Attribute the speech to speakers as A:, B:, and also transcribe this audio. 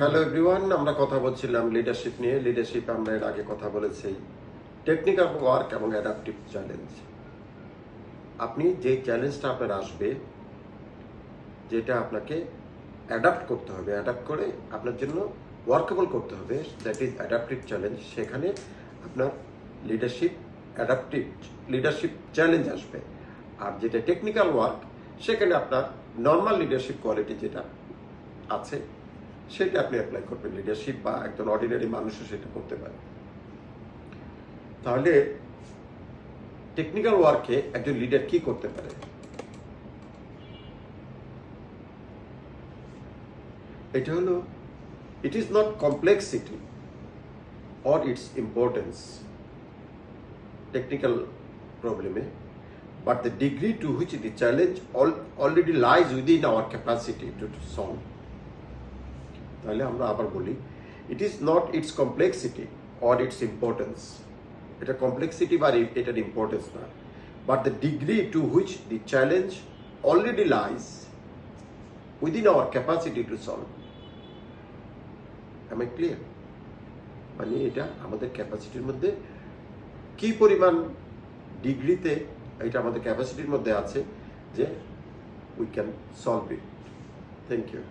A: Hello everyone, আমরা কথা বলছিলাম লিডারশিপ নিয়ে। লিডারশিপ আমরা এর আগে কথা বলেছি টেকনিক্যাল ওয়ার্ক এবং অ্যাডাপটিভ চ্যালেঞ্জ। আপনি যে চ্যালেঞ্জটা আপনার আসবে, যেটা আপনাকে অ্যাডাপ্ট করতে হবে, অ্যাডাপ্ট করে আপনার জন্য ওয়ার্কেবল করতে হবে, দ্যাট ইজ অ্যাডাপটিভ চ্যালেঞ্জ। সেখানে আপনার লিডারশিপ চ্যালেঞ্জ আসবে। আর যেটা টেকনিক্যাল ওয়ার্ক, সেখানে আপনার নর্মাল লিডারশিপ কোয়ালিটি যেটা আছে সেটা আপনি অ্যাপ্লাই করবেন। লিডারশিপ বা একজন অর্ডিনারি মানুষও সেটা করতে পারে। তাহলে টেকনিক্যাল ওয়ার্কে একজন লিডার কি করতে পারে? এটা হলো, it is not complexity or its importance technical প্রবলেমে, but the degree to which the challenge already lies within our capacity to solve. তাহলে আমরা আবার বলি, it is not its complexity or its importance. এটা কমপ্লেক্সিটি বা এটার importance না, but the degree to which the challenge already lies within our capacity to solve. Am I clear? মানে এটা আমাদের ক্যাপাসিটির মধ্যে কি পরিমাণ ডিগ্রিতে এটা আমাদের ক্যাপাসিটির মধ্যে আছে যে we can solve it. Thank you.